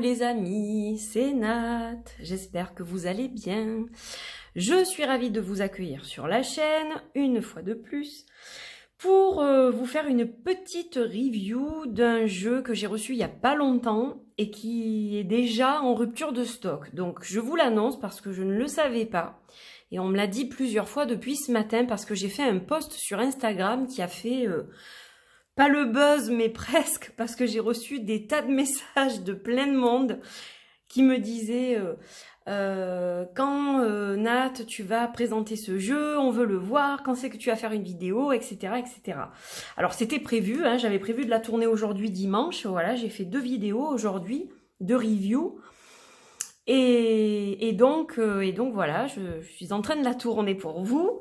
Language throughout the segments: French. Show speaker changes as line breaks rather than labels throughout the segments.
les amis, c'est Nat, j'espère que vous allez bien. Je suis ravie de vous accueillir sur la chaîne, une fois de plus, pour vous faire une petite review d'un jeu que j'ai reçu il n'y a pas longtemps et qui est déjà en rupture de stock. Donc je vous l'annonce parce que je ne le savais pas. Et on me l'a dit plusieurs fois depuis ce matin parce que j'ai fait un post sur Instagram qui a fait... pas le buzz, mais presque, parce que j'ai reçu des tas de messages de plein de monde qui me disaient quand Nat, tu vas présenter ce jeu, on veut le voir, quand c'est que tu vas faire une vidéo, etc. etc. Alors c'était prévu, hein, j'avais prévu de la tourner aujourd'hui dimanche, voilà, j'ai fait 2 vidéos aujourd'hui, 2 reviews. Et donc voilà, je suis en train de la tourner pour vous.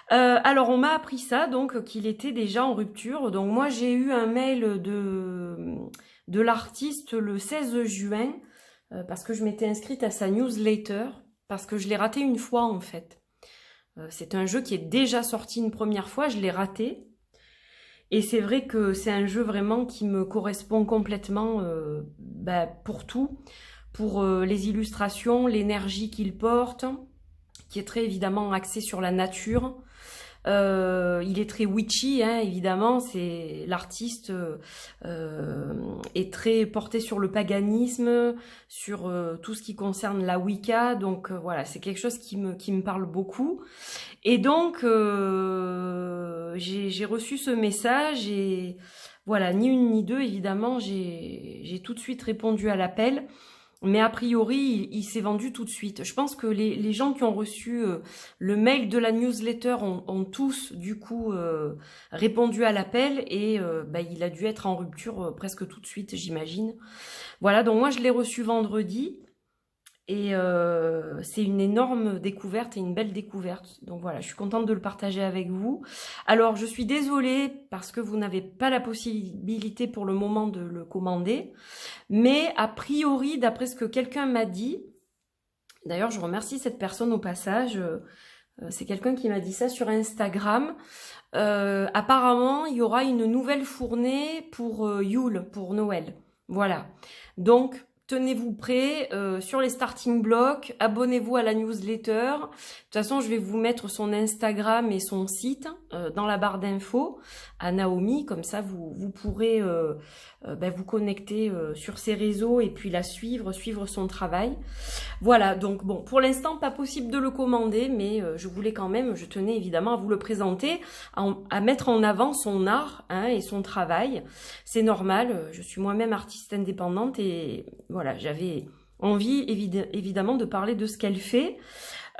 Alors on m'a appris ça, donc qu'il était déjà en rupture. Donc moi j'ai eu un mail de l'artiste le 16 juin, parce que je m'étais inscrite à sa newsletter, parce que je l'ai raté une fois en fait. C'est un jeu qui est déjà sorti une première fois, je l'ai raté. Et c'est vrai que c'est un jeu vraiment qui me correspond complètement pour tout. Pour les illustrations, l'énergie qu'il porte, qui est très évidemment axée sur la nature. Il est très witchy, hein, évidemment, c'est l'artiste est très porté sur le paganisme, sur tout ce qui concerne la Wicca, donc voilà, c'est quelque chose qui me parle beaucoup. Et donc j'ai reçu ce message et voilà, ni une ni deux, évidemment, j'ai tout de suite répondu à l'appel. Mais a priori, il s'est vendu tout de suite. Je pense que les gens qui ont reçu le mail de la newsletter ont tous, du coup, répondu à l'appel et il a dû être en rupture presque tout de suite, j'imagine. Voilà, donc moi, je l'ai reçu vendredi et c'est une énorme découverte et une belle découverte. Donc voilà, je suis contente de le partager avec vous. Alors, je suis désolée parce que vous n'avez pas la possibilité pour le moment de le commander. Mais a priori, d'après ce que quelqu'un m'a dit, d'ailleurs je remercie cette personne au passage, c'est quelqu'un qui m'a dit ça sur Instagram, apparemment il y aura une nouvelle fournée pour Yule, pour Noël. Voilà, donc tenez-vous prêts sur les starting blocks, abonnez-vous à la newsletter. De toute façon, je vais vous mettre son Instagram et son site dans la barre d'infos à Naomi, comme ça vous pourrez vous connecter sur ses réseaux et puis la suivre son travail. Voilà, donc bon, pour l'instant, pas possible de le commander, mais je voulais quand même, je tenais évidemment à vous le présenter, à mettre en avant son art hein, et son travail. C'est normal, je suis moi-même artiste indépendante et voilà, j'avais envie évidemment de parler de ce qu'elle fait.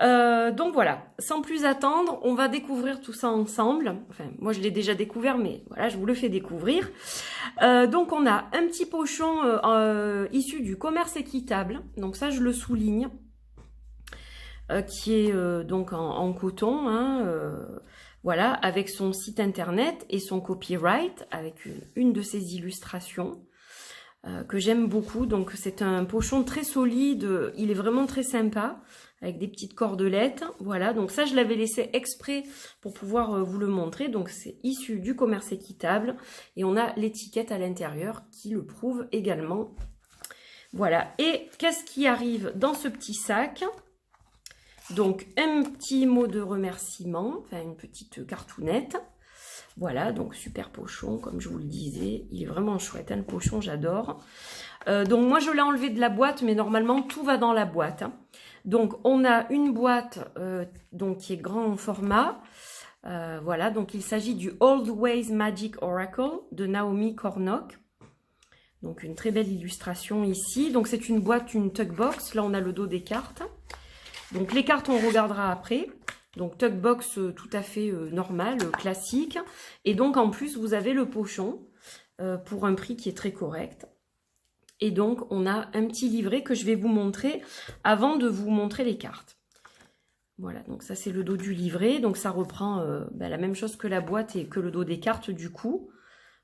Donc voilà, sans plus attendre, on va découvrir tout ça ensemble. Enfin, moi je l'ai déjà découvert, mais voilà, je vous le fais découvrir. Donc on a un petit pochon issu du commerce équitable, donc ça je le souligne, qui est donc en coton, hein, voilà, avec son site internet et son copyright, avec une de ses illustrations. Que j'aime beaucoup, donc c'est un pochon très solide, il est vraiment très sympa, avec des petites cordelettes, voilà, donc ça je l'avais laissé exprès pour pouvoir vous le montrer, donc c'est issu du commerce équitable, et on a l'étiquette à l'intérieur qui le prouve également, voilà, et qu'est-ce qui arrive dans ce petit sac? Donc un petit mot de remerciement, enfin une petite cartoonette. Voilà, donc super pochon, comme je vous le disais. Il est vraiment chouette, hein, le pochon, j'adore. Donc moi, je l'ai enlevé de la boîte, mais normalement, tout va dans la boîte. Hein. Donc, on a une boîte donc, qui est grand format. Voilà, donc il s'agit du Old Ways Magic Oracle de Naomi Kornock. Donc, une très belle illustration ici. Donc, c'est une boîte, une tuckbox. Là, on a le dos des cartes. Donc, les cartes, on regardera après. Donc, tuckbox tout à fait normal, classique. Et donc, en plus, vous avez le pochon pour un prix qui est très correct. Et donc, on a un petit livret que je vais vous montrer avant de vous montrer les cartes. Voilà, donc ça, c'est le dos du livret. Donc, ça reprend la même chose que la boîte et que le dos des cartes, du coup.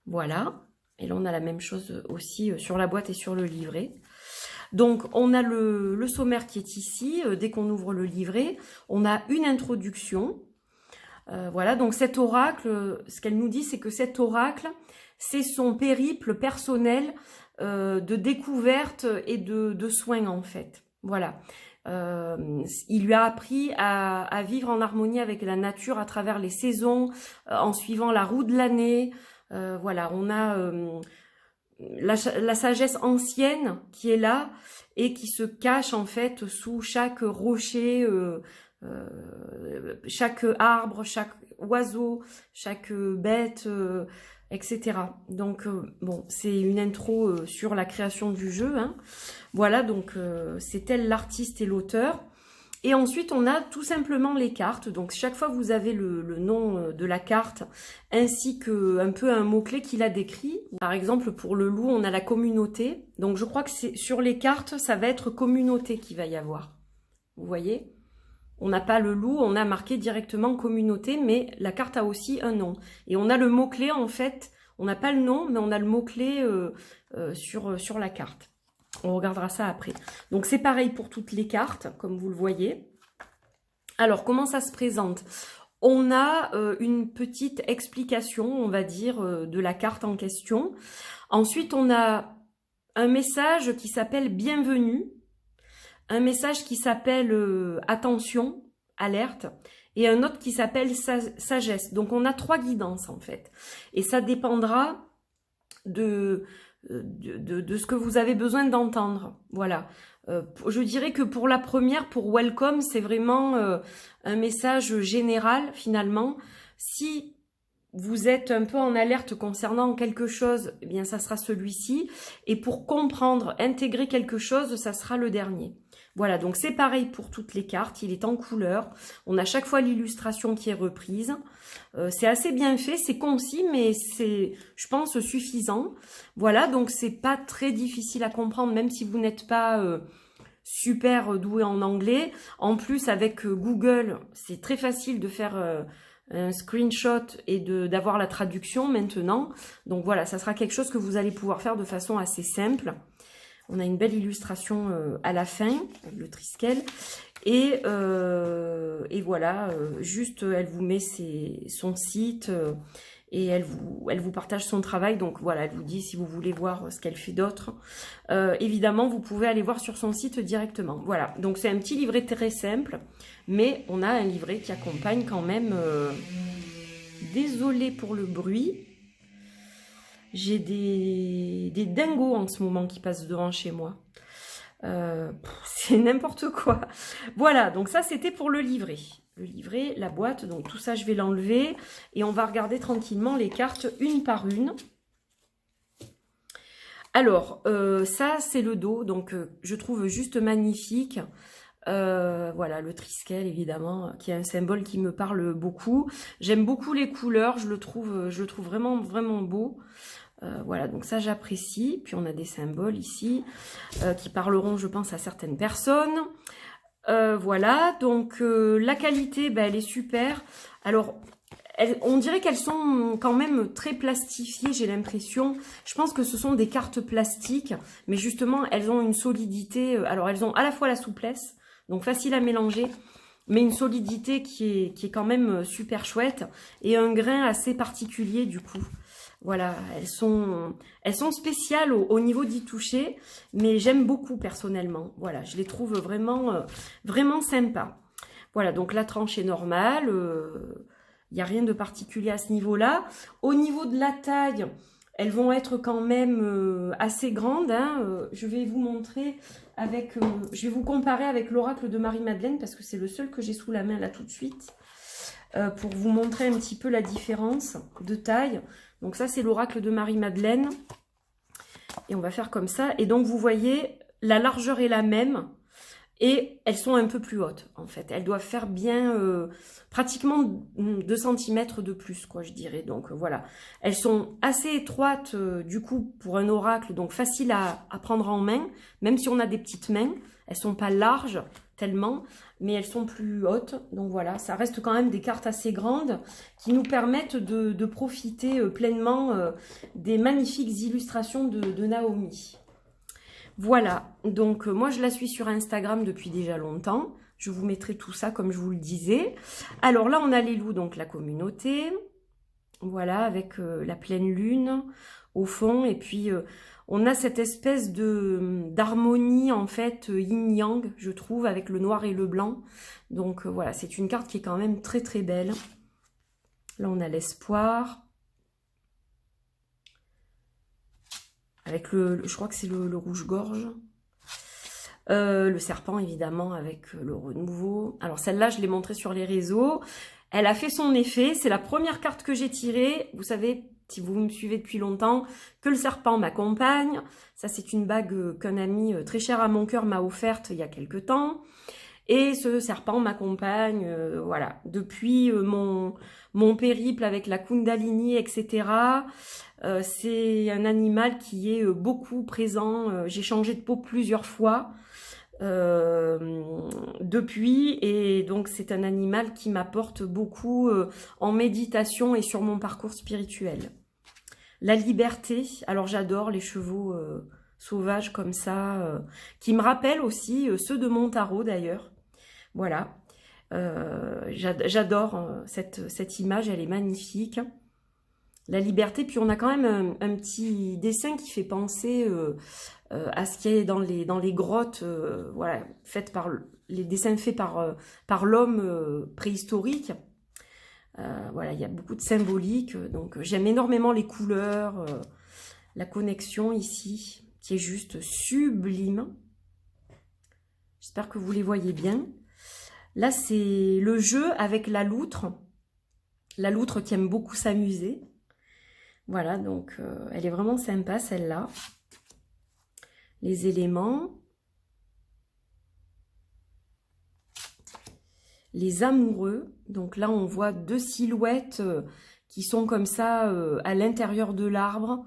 Voilà. Et là, on a la même chose aussi sur la boîte et sur le livret. Donc, on a le sommaire qui est ici. Dès qu'on ouvre le livret, on a une introduction. Voilà, donc cet oracle, ce qu'elle nous dit, c'est que cet oracle, c'est son périple personnel de découverte et de soins en fait. Voilà. Il lui a appris à vivre en harmonie avec la nature à travers les saisons, en suivant la roue de l'année. Voilà, on a la sagesse ancienne qui est là et qui se cache en fait sous chaque rocher, chaque arbre, chaque oiseau, chaque bête, etc. Donc bon, c'est une intro sur la création du jeu, hein. Voilà, donc c'est elle l'artiste et l'auteur. Et ensuite, on a tout simplement les cartes. Donc, chaque fois, vous avez le nom de la carte, ainsi qu'un peu un mot-clé qui la décrit. Par exemple, pour le loup, on a la communauté. Donc, je crois que c'est sur les cartes, ça va être communauté qu'il va y avoir. Vous voyez? On n'a pas le loup, on a marqué directement communauté, mais la carte a aussi un nom. Et on a le mot-clé, en fait, on n'a pas le nom, mais on a le mot-clé sur la carte. On regardera ça après. Donc, c'est pareil pour toutes les cartes, comme vous le voyez. Alors, comment ça se présente? On a une petite explication, on va dire, de la carte en question. Ensuite, on a un message qui s'appelle « Bienvenue », un message qui s'appelle « Attention », « Alerte », et un autre qui s'appelle « Sagesse ». Donc, on a 3 guidances, en fait. Et ça dépendra de ce que vous avez besoin d'entendre. Voilà. Je dirais que pour la première, pour Welcome, c'est vraiment un message général finalement. Si vous êtes un peu en alerte concernant quelque chose, eh bien ça sera celui-ci. Et pour comprendre, intégrer quelque chose, ça sera le dernier. Voilà, donc c'est pareil pour toutes les cartes, il est en couleur. On a chaque fois l'illustration qui est reprise. C'est assez bien fait, c'est concis, mais c'est, je pense, suffisant. Voilà, donc c'est pas très difficile à comprendre, même si vous n'êtes pas super doué en anglais. En plus, avec Google, c'est très facile de faire un screenshot et d'avoir la traduction maintenant. Donc voilà, ça sera quelque chose que vous allez pouvoir faire de façon assez simple. On a une belle illustration à la fin, le Triskel. Et voilà, juste elle vous met son site et elle vous partage son travail. Donc voilà, elle vous dit si vous voulez voir ce qu'elle fait d'autre. Évidemment, vous pouvez aller voir sur son site directement. Voilà, donc c'est un petit livret très simple, mais on a un livret qui accompagne quand même. Désolée pour le bruit. J'ai des dingos en ce moment qui passent devant chez moi. C'est n'importe quoi. Voilà, donc ça c'était pour le livret. Le livret, la boîte, donc tout ça je vais l'enlever. Et on va regarder tranquillement les cartes une par une. Alors, ça c'est le dos, donc je trouve juste magnifique. Voilà, le Triskel évidemment, qui est un symbole qui me parle beaucoup. J'aime beaucoup les couleurs, je le trouve vraiment, vraiment beau. Voilà, donc ça j'apprécie. Puis on a des symboles ici qui parleront, je pense, à certaines personnes. Voilà, donc la qualité, ben, elle est super. Alors, on dirait qu'elles sont quand même très plastifiées, j'ai l'impression. Je pense que ce sont des cartes plastiques, mais justement, elles ont une solidité. Alors, elles ont à la fois la souplesse, donc facile à mélanger, mais une solidité qui est quand même super chouette et un grain assez particulier du coup. Voilà, elles sont spéciales au niveau d'y toucher, mais j'aime beaucoup personnellement. Voilà, je les trouve vraiment, vraiment sympas. Voilà, donc la tranche est normale, il n'y a rien de particulier à ce niveau-là. Au niveau de la taille, elles vont être quand même assez grandes, hein. Je vais vous montrer avec, je vais vous comparer avec l'oracle de Marie-Madeleine parce que c'est le seul que j'ai sous la main là tout de suite. Pour vous montrer un petit peu la différence de taille. Donc ça, c'est l'oracle de Marie-Madeleine. Et on va faire comme ça. Et donc, vous voyez, la largeur est la même. Et elles sont un peu plus hautes, en fait. Elles doivent faire bien pratiquement 2 cm de plus, quoi, je dirais. Donc, voilà. Elles sont assez étroites, du coup, pour un oracle. Donc, facile à prendre en main. Même si on a des petites mains. Elles sont pas larges tellement, mais elles sont plus hautes. Donc voilà, ça reste quand même des cartes assez grandes qui nous permettent de profiter pleinement des magnifiques illustrations de Naomi. Voilà, donc moi je la suis sur Instagram depuis déjà longtemps. Je vous mettrai tout ça comme je vous le disais. Alors là, on a les loups, donc la communauté. Voilà, avec la pleine lune au fond. Et puis, on a cette espèce de d'harmonie en fait yin-yang, je trouve, avec le noir et le blanc. Donc voilà, c'est une carte qui est quand même très très belle. Là, on a l'espoir. Avec je crois que c'est le rouge-gorge. Le serpent, évidemment, avec le renouveau. Alors, celle-là, je l'ai montrée sur les réseaux. Elle a fait son effet. C'est la première carte que j'ai tirée. Vous savez, si vous me suivez depuis longtemps, que le serpent m'accompagne. Ça, c'est une bague qu'un ami très cher à mon cœur m'a offerte il y a quelque temps. Et ce serpent m'accompagne, voilà, depuis mon périple avec la Kundalini, etc. C'est un animal qui est beaucoup présent. J'ai changé de peau plusieurs fois depuis, et donc c'est un animal qui m'apporte beaucoup en méditation et sur mon parcours spirituel. La liberté, alors j'adore les chevaux sauvages comme ça, qui me rappellent aussi ceux de mon tarot d'ailleurs. Voilà, j'adore cette image, elle est magnifique. La liberté, puis on a quand même un petit dessin qui fait penser à ce qu'il y a dans les grottes, voilà, les dessins faits par l'homme préhistorique. Voilà, il y a beaucoup de symbolique, donc j'aime énormément les couleurs, la connexion ici, qui est juste sublime. J'espère que vous les voyez bien. Là, c'est le jeu avec la loutre qui aime beaucoup s'amuser. Voilà, donc elle est vraiment sympa celle-là. Les éléments. Les amoureux. Donc là, on voit deux silhouettes qui sont comme ça à l'intérieur de l'arbre.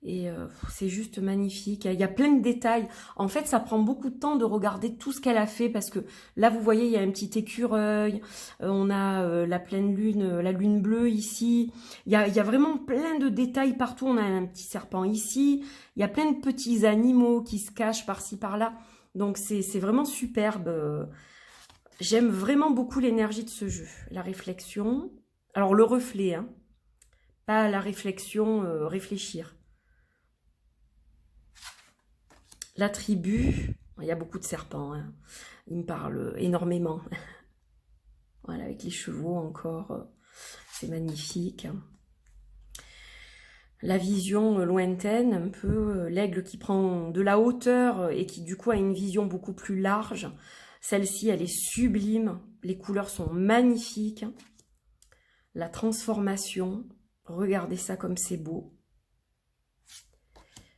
Et c'est juste magnifique. Il y a plein de détails. En fait, ça prend beaucoup de temps de regarder tout ce qu'elle a fait. Parce que là, vous voyez, il y a un petit écureuil. On a la pleine lune, la lune bleue ici. Il y a vraiment plein de détails partout. On a un petit serpent ici. Il y a plein de petits animaux qui se cachent par-ci, par-là. Donc, c'est vraiment superbe. J'aime vraiment beaucoup l'énergie de ce jeu. La réflexion. Alors, le reflet, hein. Pas la réflexion, réfléchir. La tribu, il y a beaucoup de serpents, hein. Ils me parlent énormément. Voilà, avec les chevaux encore, c'est magnifique. La vision lointaine, un peu, l'aigle qui prend de la hauteur et qui du coup a une vision beaucoup plus large. Celle-ci, elle est sublime, les couleurs sont magnifiques. La transformation, regardez ça comme c'est beau.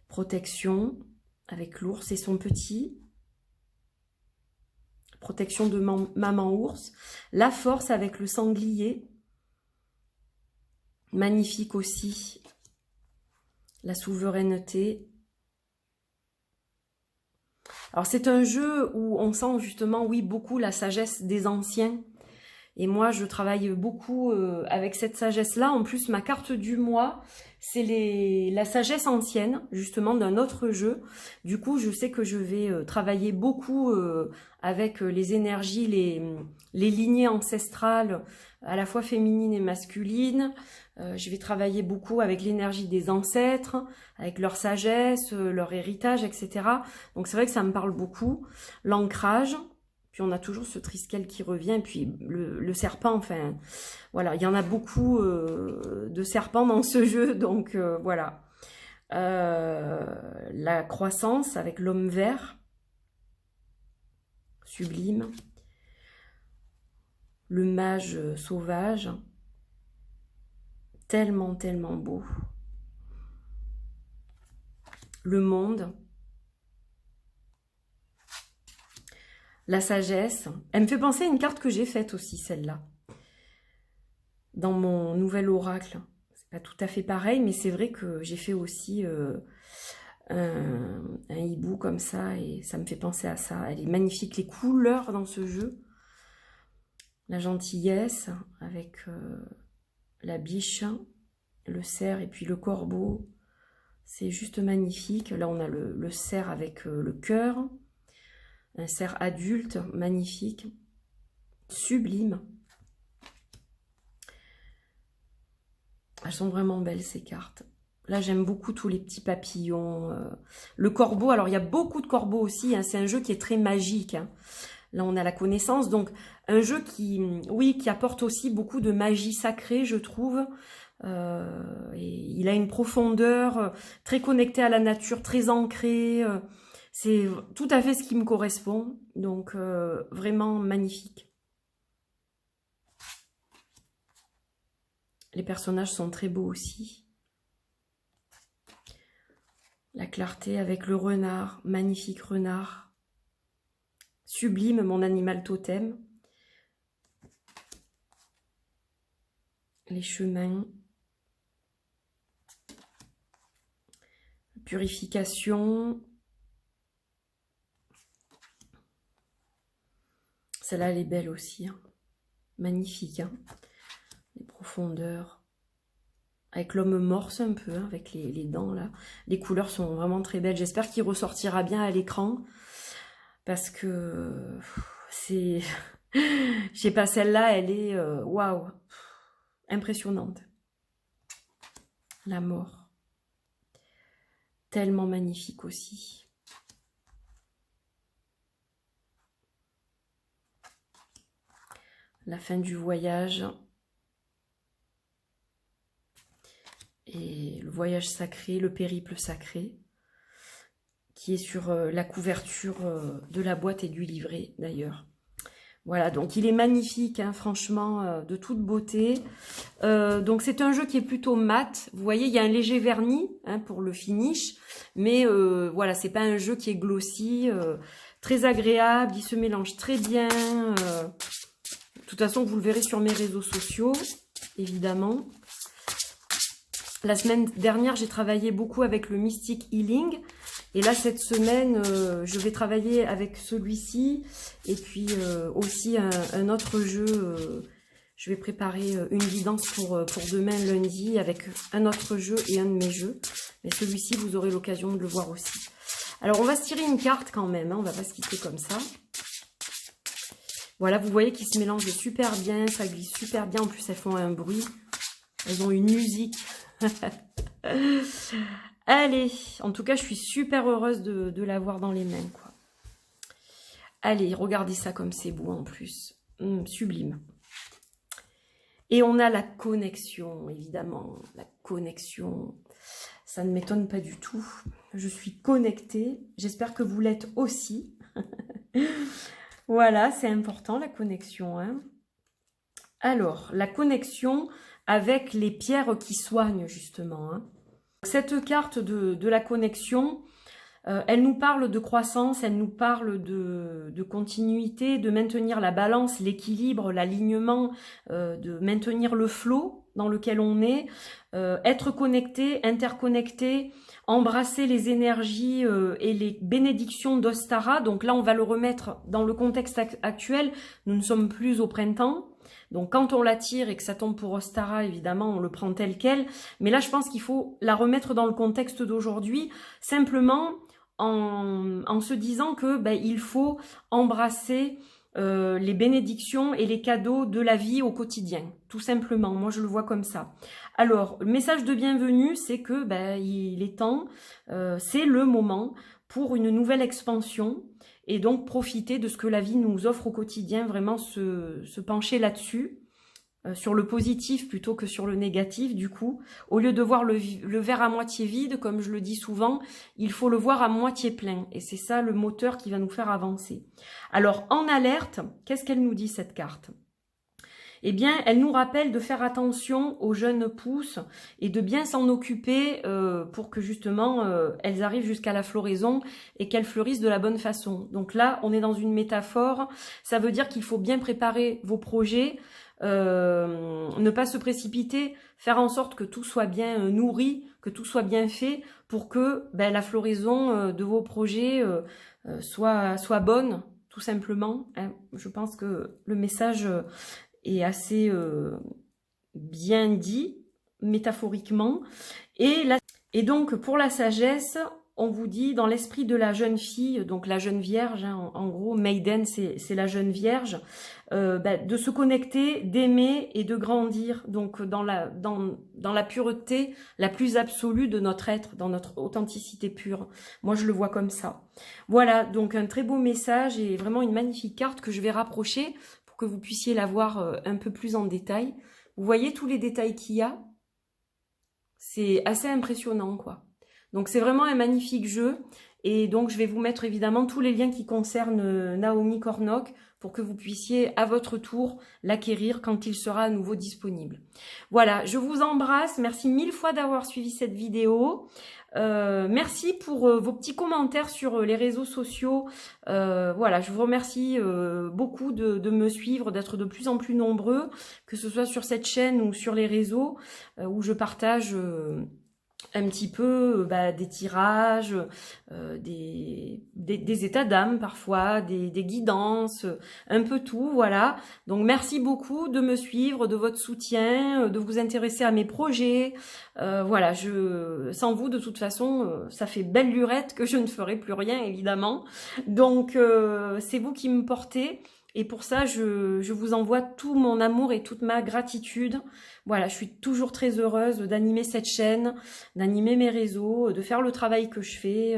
Protection. Avec l'ours et son petit. Protection de maman ours. La force avec le sanglier. Magnifique aussi. La souveraineté. Alors c'est un jeu où on sent justement, oui, beaucoup la sagesse des anciens. Et moi, je travaille beaucoup avec cette sagesse-là. En plus, ma carte du mois, c'est la sagesse ancienne, justement, d'un autre jeu. Du coup, je sais que je vais travailler beaucoup avec les énergies, les lignées ancestrales, à la fois féminines et masculines. Je vais travailler beaucoup avec l'énergie des ancêtres, avec leur sagesse, leur héritage, etc. Donc, c'est vrai que ça me parle beaucoup. L'ancrage. Puis on a toujours ce triskel qui revient, et puis le serpent, enfin, voilà, il y en a beaucoup de serpents dans ce jeu, donc voilà. La croissance avec l'homme vert, sublime. Le mage sauvage, tellement, tellement beau. Le monde. La sagesse, elle me fait penser à une carte que j'ai faite aussi, celle-là. Dans mon nouvel oracle. C'est pas tout à fait pareil, mais c'est vrai que j'ai fait aussi un hibou comme ça, et ça me fait penser à ça. Elle est magnifique, les couleurs dans ce jeu. La gentillesse, avec la biche, le cerf et puis le corbeau. C'est juste magnifique. Là, on a le cerf avec le cœur. Un cerf adulte, magnifique, sublime. Elles sont vraiment belles ces cartes. Là, j'aime beaucoup tous les petits papillons. Le corbeau, alors il y a beaucoup de corbeaux aussi. Hein, c'est un jeu qui est très magique. Hein. Là, on a la connaissance. Donc, un jeu qui, oui, qui apporte aussi beaucoup de magie sacrée, je trouve. Et il a une profondeur très connectée à la nature, très ancrée. C'est tout à fait ce qui me correspond. Donc, vraiment magnifique. Les personnages sont très beaux aussi. La clarté avec le renard, magnifique renard. Sublime, mon animal totem. Les chemins. Purification. Celle-là, elle est belle aussi. Hein. Magnifique. Hein. Les profondeurs. Avec l'homme morse un peu, hein, avec les dents là. Les couleurs sont vraiment très belles. J'espère qu'il ressortira bien à l'écran. Parce que c'est... Je sais pas, celle-là, elle est... Waouh, impressionnante. La mort. Tellement magnifique aussi. La fin du voyage. Et le voyage sacré, le périple sacré, qui est sur la couverture de la boîte et du livret d'ailleurs. Voilà, donc il est magnifique, hein, franchement, de toute beauté. Donc c'est un jeu qui est plutôt mat. Vous voyez, il y a un léger vernis hein, pour le finish, mais voilà, c'est pas un jeu qui est glossy, très agréable, il se mélange très bien. De toute façon, vous le verrez sur mes réseaux sociaux, évidemment. La semaine dernière, j'ai travaillé beaucoup avec le Mystic Healing. Et là, cette semaine, je vais travailler avec celui-ci. Et puis aussi un autre jeu. Je vais préparer une guidance pour demain, lundi, avec un autre jeu et un de mes jeux. Mais celui-ci, vous aurez l'occasion de le voir aussi. Alors, on va se tirer une carte quand même. Hein, on va pas se quitter comme ça. Voilà, vous voyez qu'ils se mélangent super bien. Ça glisse super bien. En plus, elles font un bruit. Elles ont une musique. Allez, en tout cas, je suis super heureuse de l'avoir dans les mains, quoi. Allez, regardez ça comme c'est beau en plus. Sublime. Et on a la connexion, évidemment. La connexion, ça ne m'étonne pas du tout. Je suis connectée. J'espère que vous l'êtes aussi. Voilà, c'est important, la connexion. Hein. Alors, la connexion avec les pierres qui soignent, justement. Hein. Cette carte de la connexion, elle nous parle de croissance, elle nous parle de continuité, de maintenir la balance, l'équilibre, l'alignement, de maintenir le flow dans lequel on est, être connecté, interconnecté, embrasser les énergies et les bénédictions d'Ostara. Donc là, on va le remettre dans le contexte actuel. Nous ne sommes plus au printemps. Donc quand on la tire et que ça tombe pour Ostara, évidemment, on le prend tel quel. Mais là, je pense qu'il faut la remettre dans le contexte d'aujourd'hui, simplement en se disant que il faut embrasser les bénédictions et les cadeaux de la vie au quotidien, tout simplement. Moi, je le vois comme ça. Alors, le message de bienvenue, c'est que il est temps, c'est le moment pour une nouvelle expansion. Et donc, profiter de ce que la vie nous offre au quotidien, vraiment se pencher là-dessus, sur le positif plutôt que sur le négatif, du coup. Au lieu de voir le verre à moitié vide, comme je le dis souvent, il faut le voir à moitié plein. Et c'est ça le moteur qui va nous faire avancer. Alors, en alerte, qu'est-ce qu'elle nous dit, cette carte ? Eh bien, elle nous rappelle de faire attention aux jeunes pousses et de bien s'en occuper pour que justement elles arrivent jusqu'à la floraison et qu'elles fleurissent de la bonne façon. Donc là, on est dans une métaphore. Ça veut dire qu'il faut bien préparer vos projets, ne pas se précipiter, faire en sorte que tout soit bien nourri, que tout soit bien fait pour que la floraison de vos projets soit bonne, tout simplement. Hein. Je pense que le message est assez bien dit, métaphoriquement. Et donc, pour la sagesse, on vous dit dans l'esprit de la jeune fille, donc la jeune vierge, hein, en gros, Maiden, c'est la jeune vierge, de se connecter, d'aimer et de grandir, donc dans la pureté la plus absolue de notre être, dans notre authenticité pure. Moi, je le vois comme ça. Voilà, donc un très beau message et vraiment une magnifique carte que je vais rapprocher pour que vous puissiez la voir un peu plus en détail. Vous voyez tous les détails qu'il y a? C'est assez impressionnant, quoi. Donc c'est vraiment un magnifique jeu et donc je vais vous mettre évidemment tous les liens qui concernent Naomi Kornok pour que vous puissiez à votre tour l'acquérir quand il sera à nouveau disponible. Voilà, je vous embrasse, merci mille fois d'avoir suivi cette vidéo. Merci pour vos petits commentaires sur les réseaux sociaux. Voilà, je vous remercie beaucoup de me suivre, d'être de plus en plus nombreux, que ce soit sur cette chaîne ou sur les réseaux où je partage un petit peu des tirages, des états d'âme parfois, des guidances, un peu tout, voilà. Donc merci beaucoup de me suivre, de votre soutien, de vous intéresser à mes projets. Voilà, sans vous de toute façon, ça fait belle lurette que je ne ferai plus rien évidemment. Donc c'est vous qui me portez. Et pour ça, je vous envoie tout mon amour et toute ma gratitude. Voilà, je suis toujours très heureuse d'animer cette chaîne, d'animer mes réseaux, de faire le travail que je fais.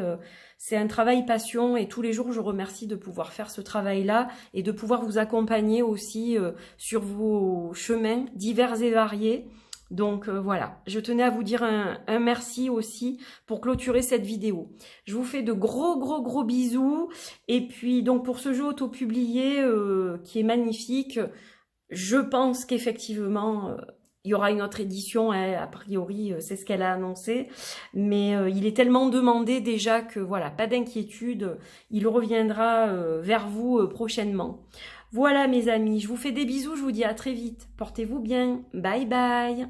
C'est un travail passion et tous les jours, je remercie de pouvoir faire ce travail-là et de pouvoir vous accompagner aussi sur vos chemins divers et variés. Donc voilà, je tenais à vous dire un merci aussi pour clôturer cette vidéo. Je vous fais de gros bisous. Et puis donc pour ce jeu auto-publié qui est magnifique, je pense qu'effectivement il y aura une autre édition, hein, a priori c'est ce qu'elle a annoncé. Mais il est tellement demandé déjà que voilà, pas d'inquiétude, il reviendra vers vous prochainement. Voilà mes amis, je vous fais des bisous, je vous dis à très vite. Portez-vous bien, bye bye.